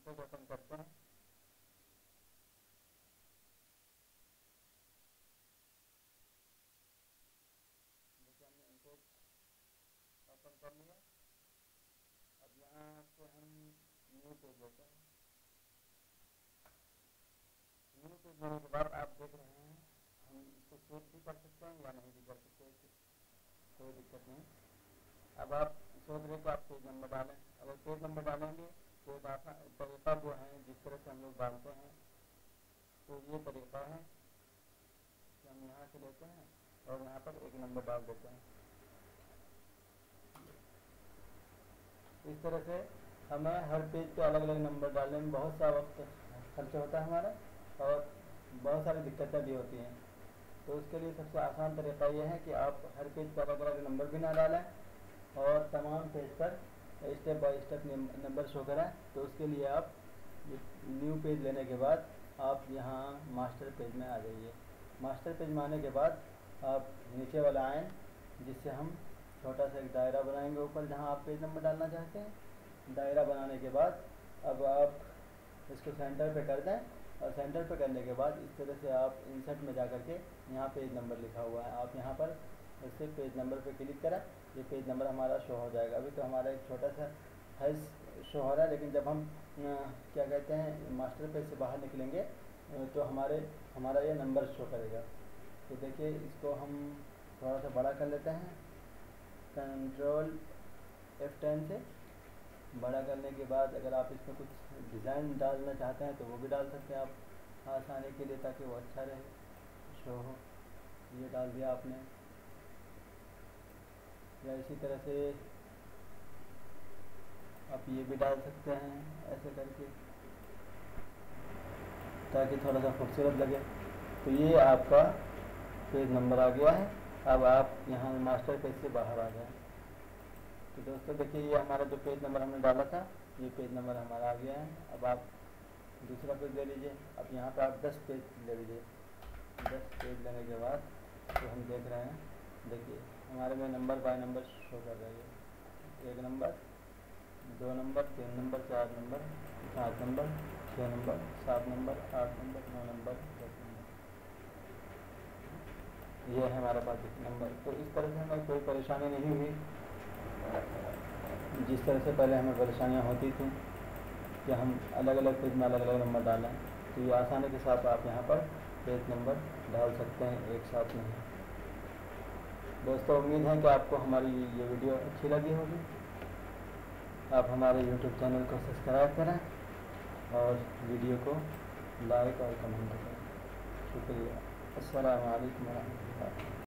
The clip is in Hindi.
पेज ओपन करते हैं। देखिए हमने इन पेज ओपन कर लिया। अब यहाँ से हम न्यू पेज लेते हैं। न्यू पेज लेने के बाद आप देख रहे हैं हम इसको सेव भी कर सकते हैं या नहीं भी कर सकते हैं, कोई दिक्कत नहीं। अब आप सोच रहे तो आप पेज नंबर डालें। अगर पेज नंबर डालेंगे तो तरीका जो है जिस तरह से हम लोग डालते हैं, तो ये तरीका है कि हम यहाँ से लेते हैं और यहाँ पर एक नंबर डाल देते हैं। इस तरह से हमें हर पेज पे अलग अलग नंबर डालने में बहुत सा वक्त खर्च होता है हमारा, और बहुत सारी दिक्कतें भी होती हैं। तो उसके लिए सबसे आसान तरीका ये है कि आप हर पेज पर अलग अलग नंबर भी ना डालें और तमाम पेज पर step by step number show करें। तो उसके लिए आप न्यू पेज लेने के बाद आप यहाँ मास्टर पेज में आ जाइए। मास्टर पेज में आने के बाद आप नीचे वाला आएँ, जिससे हम छोटा सा एक दायरा बनाएंगे ऊपर जहाँ आप पेज नंबर डालना चाहते हैं। दायरा बनाने के बाद अब आप इसको सेंटर पे कर दें, और सेंटर पे करने के बाद इस तरह से आप इंसर्ट में जा कर के यहाँ पेज नंबर लिखा हुआ है, आप यहाँ पर इससे पेज नंबर पे क्लिक करें। ये पेज नंबर हमारा शो हो जाएगा। अभी तो हमारा एक छोटा सा हैश शो हो रहा है, लेकिन जब हम क्या कहते हैं मास्टर पेज से बाहर निकलेंगे तो हमारा ये नंबर शो करेगा। तो देखिए इसको हम थोड़ा सा बड़ा कर लेते हैं। कंट्रोल F10 से बड़ा करने के बाद अगर आप इसमें कुछ डिज़ाइन डालना चाहते हैं तो वो भी डाल सकते हैं आप आसानी के लिए, ताकि वो अच्छा रहे, शो हो। ये डाल दिया आपने, या इसी तरह से आप ये भी डाल सकते हैं ऐसे करके, ताकि थोड़ा सा खूबसूरत लगे। तो ये आपका पेज नंबर आ गया है। अब आप यहाँ मास्टर पेज से बाहर आ जाए। तो दोस्तों देखिए ये हमारा जो पेज नंबर हमने डाला था, ये पेज नंबर हमारा आ गया है। अब आप दूसरा पेज ले लीजिए। अब यहाँ पर आप 10 पेज ले लीजिए। 10 पेज लेने के बाद तो हम देख रहे हैं, देखिए हमारे में नंबर बाय नंबर शो कर रही है। 1 number, 2 number, 3 number, 4 number, 5 number, 6 number, 7 number, 8 number, 9 number, 10 number, ये है हमारे पास नंबर। तो इस तरह से हमें कोई परेशानी नहीं हुई, जिस तरह से पहले हमें परेशानियाँ होती थी कि हम अलग अलग पेज में अलग अलग नंबर डालें। तो ये आसानी के साथ आप यहाँ पर पेज नंबर डाल सकते हैं एक साथ में। दोस्तों उम्मीद है कि आपको हमारी ये वीडियो अच्छी लगी होगी। आप हमारे YouTube चैनल को सब्सक्राइब करें और वीडियो को लाइक और कमेंट करें। शुक्रिया। अस्सलामु अलैकुम वरहमतुल्लाह।